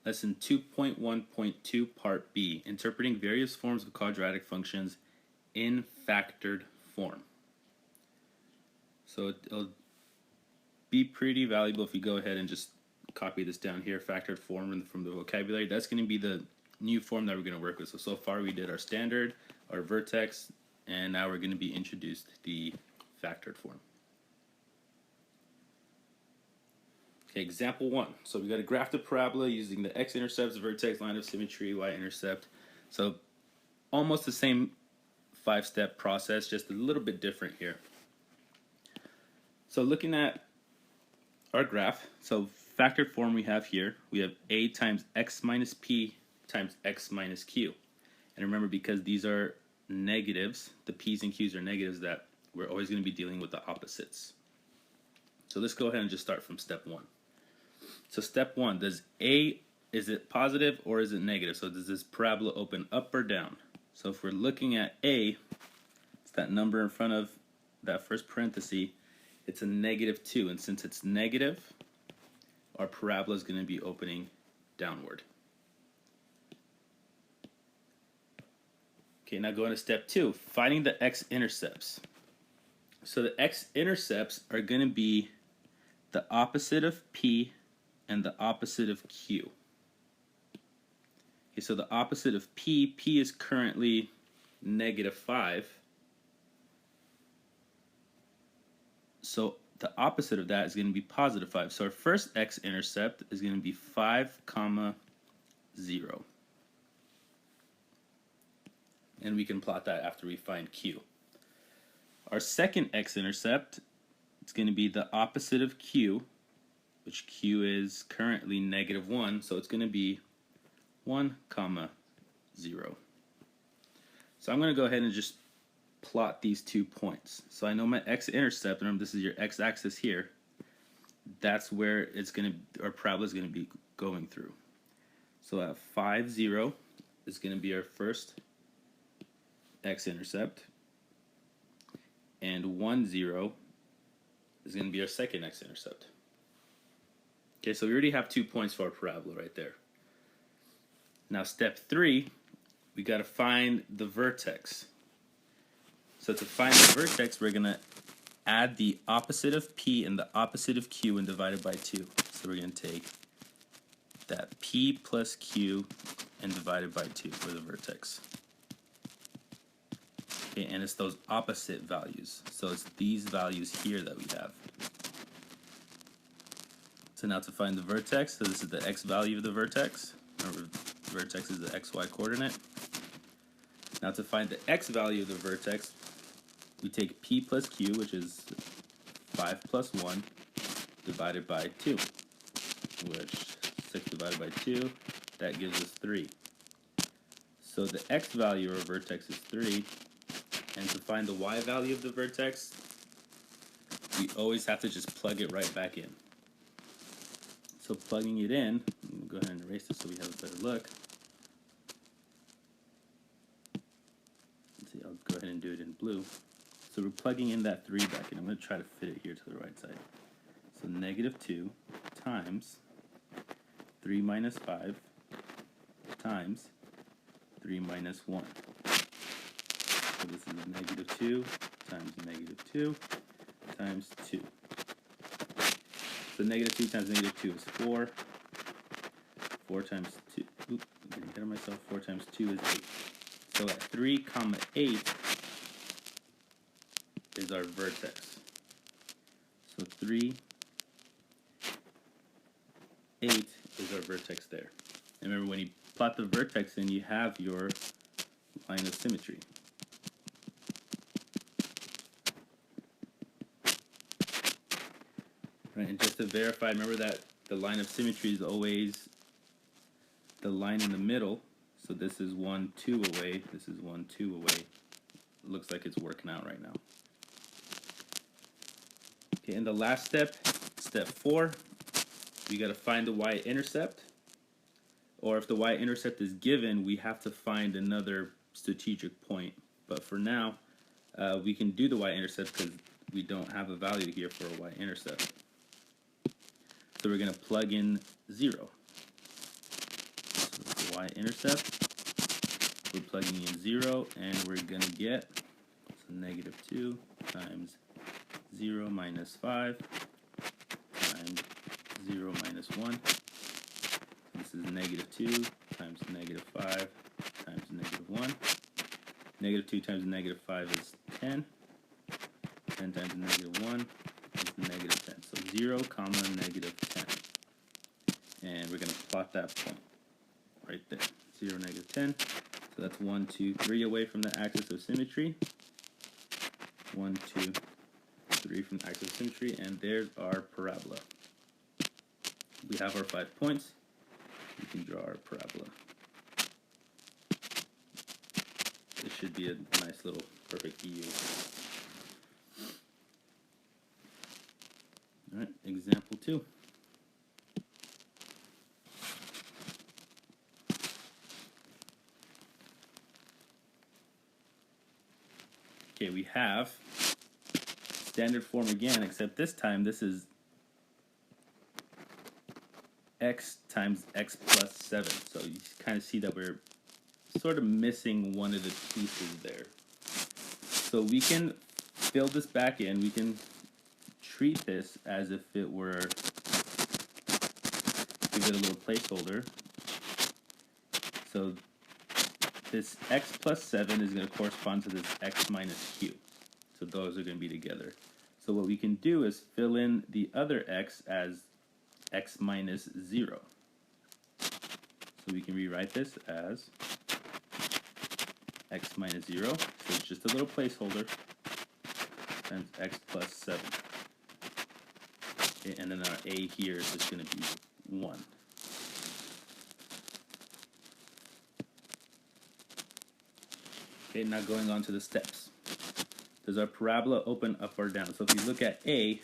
Lesson 2.1.2 Part B, Interpreting Various Forms of Quadratic Functions in Factored Form. So it'll be pretty valuable if you go ahead and just copy this down here, factored form from the vocabulary. That's going to be the new form that we're going to work with. So far we did our standard, our vertex, and now we're going to be introduced the factored form. Okay, example 1. So we got to graph the parabola using the x-intercepts, vertex, line of symmetry, y-intercept. So almost the same 5-step process, just a little bit different here. So looking at our graph, so factored form we have here, we have a times x minus p times x minus q. And remember, because these are negatives, the p's and q's are negatives, that we're always going to be dealing with the opposites. So let's go ahead and just start from step 1. So step 1, does a, is it positive or is it negative? So does this parabola open up or down? So if we're looking at a, it's that number in front of that first parenthesis, it's a -2, and since it's negative, our parabola is going to be opening downward. Okay, now going to step 2, finding the x-intercepts. So the x-intercepts are going to be the opposite of p and the opposite of q. Okay, so the opposite of p is currently -5. So the opposite of that is going to be +5. So our first x-intercept is going to be 5, 0. And we can plot that after we find q. Our second x-intercept is going to be the opposite of q, which q is currently -1, so it's going to be 1, 0. So I'm going to go ahead and just plot these 2 points. So I know my x-intercept, remember this is your x-axis here, that's where it's going to, our parabola is going to be going through. So at 5, 0 is going to be our first x-intercept, and 1, 0 is going to be our second x-intercept. Okay, so we already have 2 points for our parabola right there. Now step 3, we got to find the vertex. So to find the vertex, we're going to add the opposite of p and the opposite of q and divide it by 2. So we're going to take that p plus q and divide it by 2 for the vertex. Okay, and it's those opposite values. So it's these values here that we have. So now to find the vertex, so this is the x value of the vertex. Remember, the vertex is the xy coordinate. Now to find the x value of the vertex, we take p plus q, which is 5 plus 1, divided by 2, which 6 divided by 2, that gives us 3. So the x value of our vertex is 3, and to find the y value of the vertex, we always have to just plug it right back in. So plugging it in, go ahead and erase this so we have a better look. Let's see, I'll go ahead and do it in blue. So we're plugging in that 3 back in. I'm going to try to fit it here to the right side. So -2 times 3 minus 5 times 3 minus 1. So this is -2 times -2 times 2. So -2 times -2 is 4. 4 times 2, oops, I'm getting ahead of myself. 4 times 2 is 8. So at 3, 8 is our vertex. So 3, 8 is our vertex there. And remember, when you plot the vertex in, you have your line of symmetry. Right, and just to verify, remember that the line of symmetry is always the line in the middle. So this is 1, 2 away. This is 1, 2 away. It looks like it's working out right now. Okay, and the last step, step 4, we got to find the y-intercept. Or if the y-intercept is given, we have to find another strategic point. But for now, we can do the y-intercept because we don't have a value here for a y-intercept. So we're going to plug in 0. y-intercept. We're plugging in 0, and we're going to get negative 2 times 0 minus 5 times 0 minus 1. This is negative 2 times negative 5 times negative 1. Negative 2 times negative 5 is 10. 10 times negative 1 is negative 10. So 0, comma, negative 10. And we're going to plot that point right there. 0, negative 10. So that's 1, 2, 3 away from the axis of symmetry. 1, 2, 3 from the axis of symmetry, and there's our parabola. We have our 5 points. We can draw our parabola. This should be a nice little perfect U. Alright, example 2. Okay, we have standard form again, except this time this is x times x plus 7. So you kind of see that we're sort of missing one of the pieces there. So we can fill this back in. We can treat this as if it were, give it a little placeholder. So this x plus 7 is going to correspond to this x minus q. So those are going to be together. So what we can do is fill in the other x as x minus 0. So we can rewrite this as x minus 0. So it's just a little placeholder times x plus 7. Okay, and then our a here is just going to be 1. Okay, now going on to the steps. Does our parabola open up or down? So if you look at A,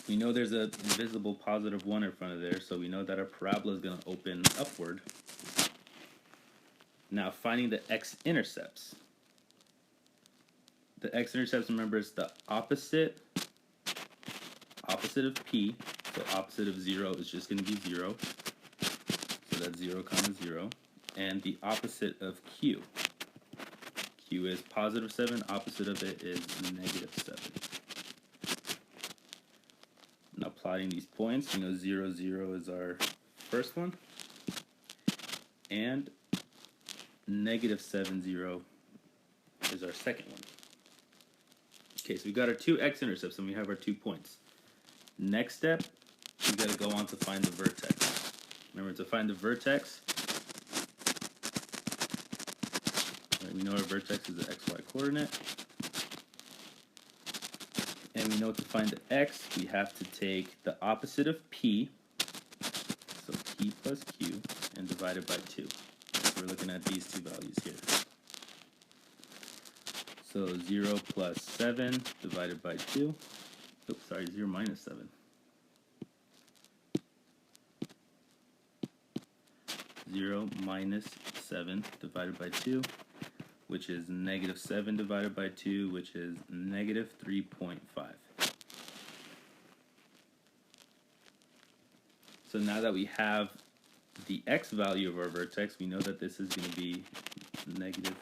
we know there's an invisible positive 1 in front of there, so we know that our parabola is going to open upward. Now finding the x-intercepts. The x-intercepts, remember, is the opposite of p, so opposite of 0 is just going to be 0. So that's 0, comma 0. And the opposite of q. Q is positive 7, opposite of it is negative 7. Now plotting these points, 0, 0 is our first one, and negative 7, 0 is our second one. Okay, so we got our 2 x-intercepts and we have our 2 points. Next step, we got to go on to find the vertex. Remember, to find the vertex, we know our vertex is the xy coordinate. And we know to find the x, we have to take the opposite of p, so p plus q, and divide it by 2. So we're looking at these two values here. So 0 plus 7 divided by 2. Oops, sorry, 0 minus 7. 0 minus 7 divided by 2, which is negative 7 divided by 2, which is negative 3.5. So now that we have the x value of our vertex, we know that this is going to be negative.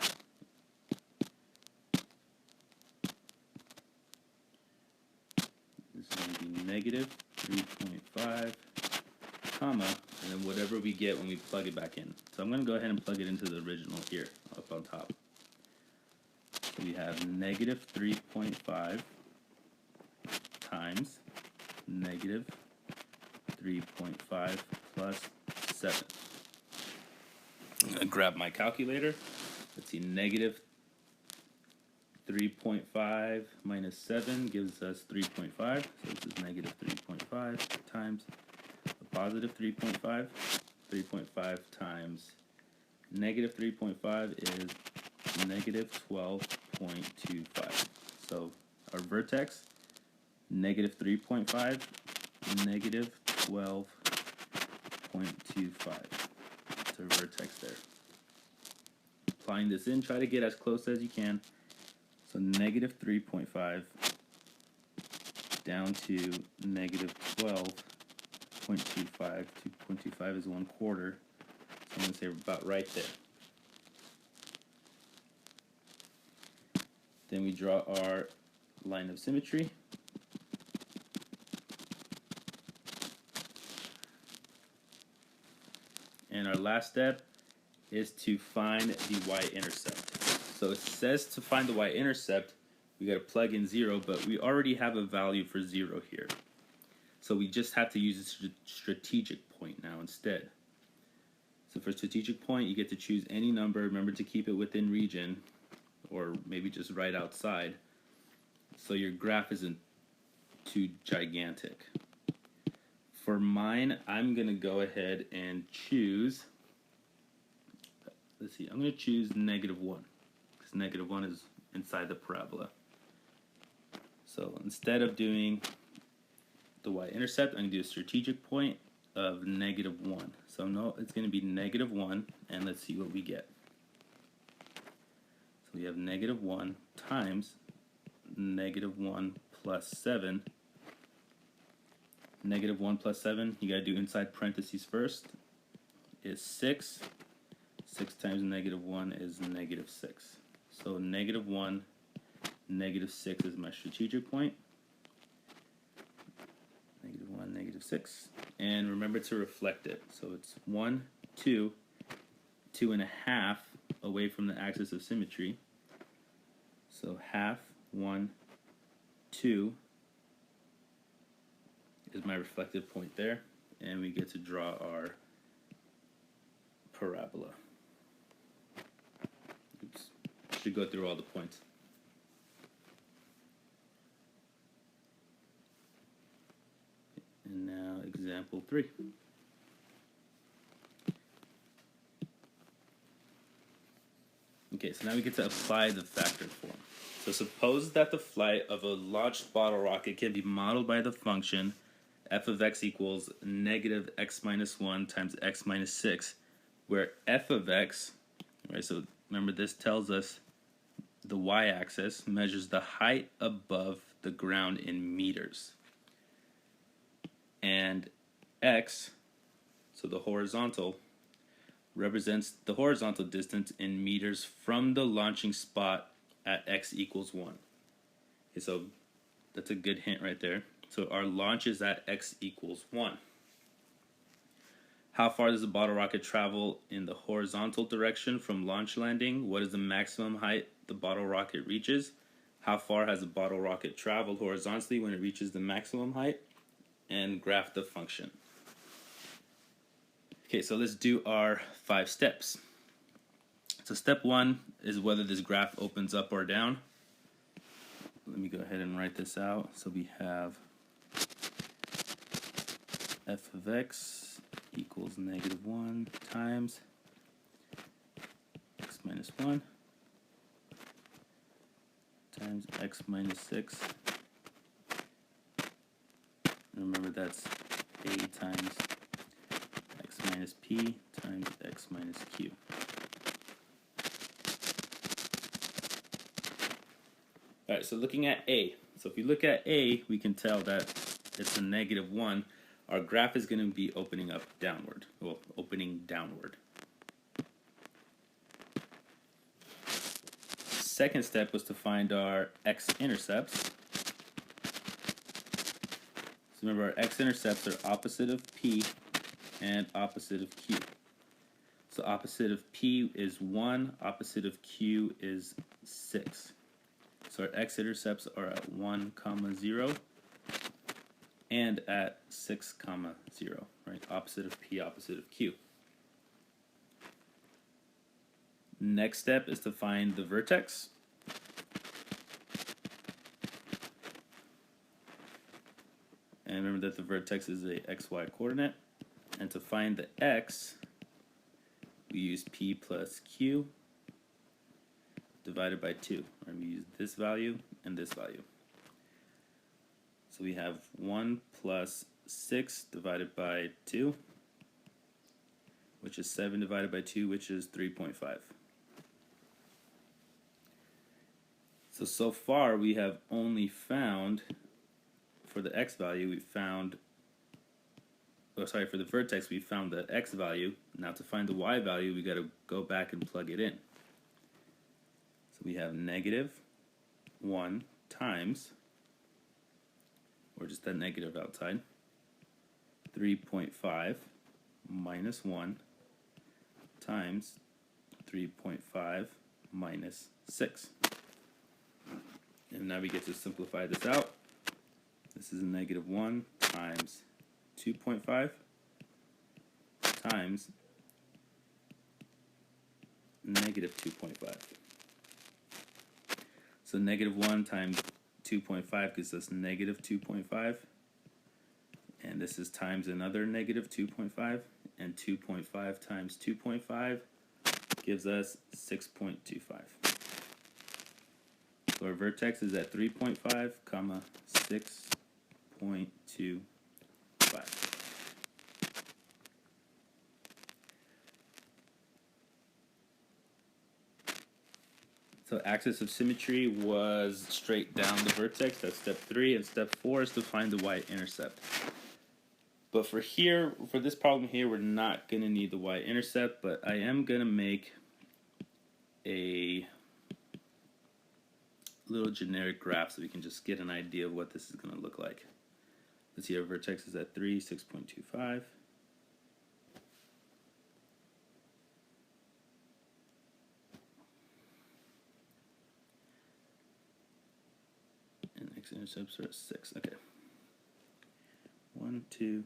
This is going to be negative 3.5, comma, and then whatever we get when we plug it back in. So I'm going to go ahead and plug it into the original here, up on top. So we have negative 3.5 times negative 3.5 plus 7. I'm going to grab my calculator. Let's see, negative 3.5 minus 7 gives us 3.5. So this is negative 3.5 times a positive 3.5. 3.5 times negative 3.5 is negative 12.25. So our vertex, negative 3.5, negative 12.25. That's our vertex there. Applying this in, try to get as close as you can. So negative 3.5 down to negative 12.25. 0.25. 2.25 is 1/4. So I'm going to say about right there. Then we draw our line of symmetry. And our last step is to find the y-intercept. So it says to find the y-intercept, we got to plug in 0, but we already have a value for 0 here. So we just have to use a strategic point now instead. So for strategic point, you get to choose any number. Remember to keep it within region, or maybe just right outside, so your graph isn't too gigantic. For mine, I'm going to go ahead and choose, let's see, I'm going to choose -1, because -1 is inside the parabola. So instead of doing the y-intercept, I'm going to do a strategic point of -1. So no, it's going to be -1, and let's see what we get. So we have -1 times -1 plus 7. -1 plus 7, you got to do inside parentheses first, is 6. 6 times -1 is -6. So -1, -6 is my strategic point. -1, -6. And remember to reflect it. So it's 1, 2, 2.5 away from the axis of symmetry. So half, 1, 2 is my reflected point there. And we get to draw our parabola. Oops. Should go through all the points. And now example 3. Okay, so now we get to apply the factored form. So suppose that the flight of a launched bottle rocket can be modeled by the function f of x equals -x minus 1 times x minus 6, where f of x, right, so remember this tells us the y-axis measures the height above the ground in meters. And x, so the horizontal, represents the horizontal distance in meters from the launching spot at x equals 1. Okay, so that's a good hint right there. So our launch is at x equals 1. How far does the bottle rocket travel in the horizontal direction from launch landing? What is the maximum height the bottle rocket reaches? How far has the bottle rocket traveled horizontally when it reaches the maximum height? And graph the function. Okay, so let's do our 5 steps. So step 1 is whether this graph opens up or down. Let me go ahead and write this out. So we have f of x equals -1 times x minus 1 times x minus 6. Remember that's a times x minus p times x minus q. Alright, so looking at A. So if you look at A, we can tell that it's a -1. Our graph is going to be opening up downward. Well, opening downward. Second step was to find our x-intercepts. So remember, our x-intercepts are opposite of P and opposite of Q. So opposite of P is 1, opposite of Q is 6. So our x-intercepts are at 1, 0, and at 6, 0, right? Opposite of P, opposite of Q. Next step is to find the vertex. And remember that the vertex is a xy coordinate. And to find the x, we use P plus Q divided by 2. And we use this value and this value. So we have 1 plus 6 divided by 2, which is 7 divided by 2, which is 3.5. So far we have only found, for the x value, we found oh sorry, for the vertex we found the x value. Now to find the y value, we got to go back and plug it in. So we have negative 1 times, or just that negative outside, 3.5 minus 1 times 3.5 minus 6. And now we get to simplify this out. This is negative 1 times 2.5 times negative 2.5. So negative 1 times 2.5 gives us negative 2.5. And this is times another negative 2.5. And 2.5 times 2.5 gives us 6.25. So our vertex is at 3.5, comma 6.25. So axis of symmetry was straight down the vertex. That's step 3, and step 4 is to find the y-intercept. But for this problem here, we're not going to need the y-intercept, but I am going to make a little generic graph so we can just get an idea of what this is going to look like. Let's see, our vertex is at 3, 6.25. And x-intercepts are at 6. Okay. 1, 2,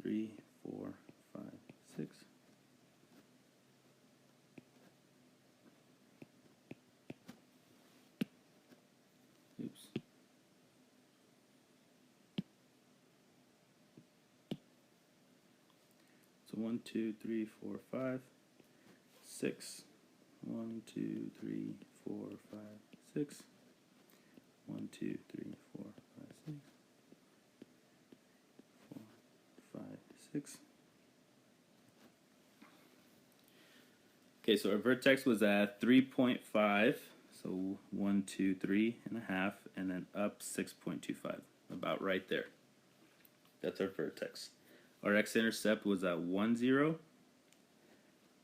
3, 4, 5, 6. Oops. So 1, 2, 3, 4, 5, 6. 1, 2, 3, 4, 5, 6. 1, 2, 3, 4, 5, 6. 4, 5, 6. Okay, so our vertex was at 3.5, so 1, 2, 3.5, and then up 6.25, about right there. That's our vertex. Our x-intercept was at 1, 0,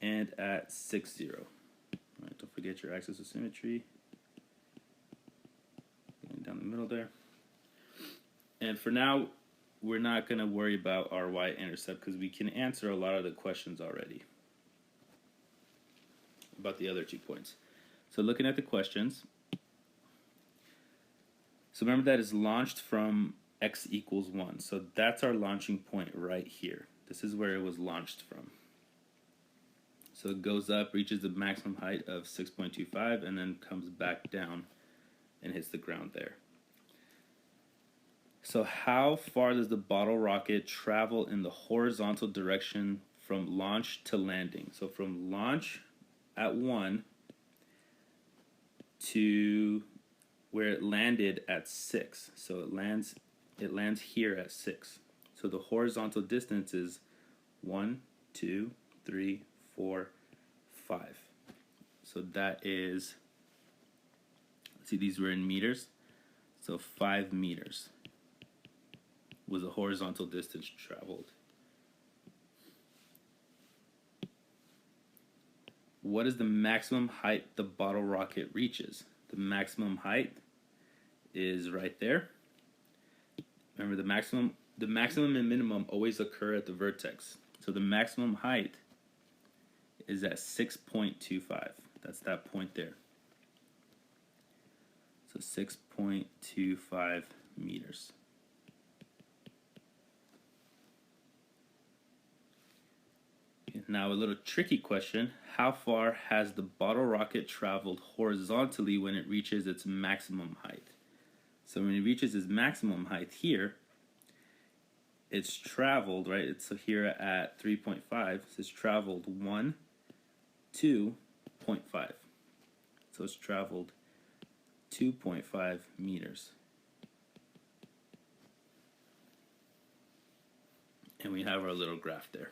and at 6, 0. All right, don't forget your axis of symmetry. Going down the middle there. And for now, we're not going to worry about our y-intercept because we can answer a lot of the questions already about the other 2 points. So looking at the questions, so remember that is launched from x equals 1. So that's our launching point right here. This is where it was launched from. So it goes up, reaches the maximum height of 6.25, and then comes back down and hits the ground there. So how far does the bottle rocket travel in the horizontal direction from launch to landing? So from launch at 1 to where it landed at 6. So it lands here at 6. So the horizontal distance is 1, 2, 3, 4, 5. So that is, let's see, these were in meters. So 5 meters was the horizontal distance traveled. What is the maximum height the bottle rocket reaches? The maximum height is right there. Remember, the maximum and minimum always occur at the vertex. So the maximum height is at 6.25. That's that point there. So 6.25 meters. Now a little tricky question. How far has the bottle rocket traveled horizontally when it reaches its maximum height? So when it reaches its maximum height here, it's traveled, right? It's here at 3.5. So it's traveled 1, 2.5. So it's traveled 2.5 meters. And we have our little graph there.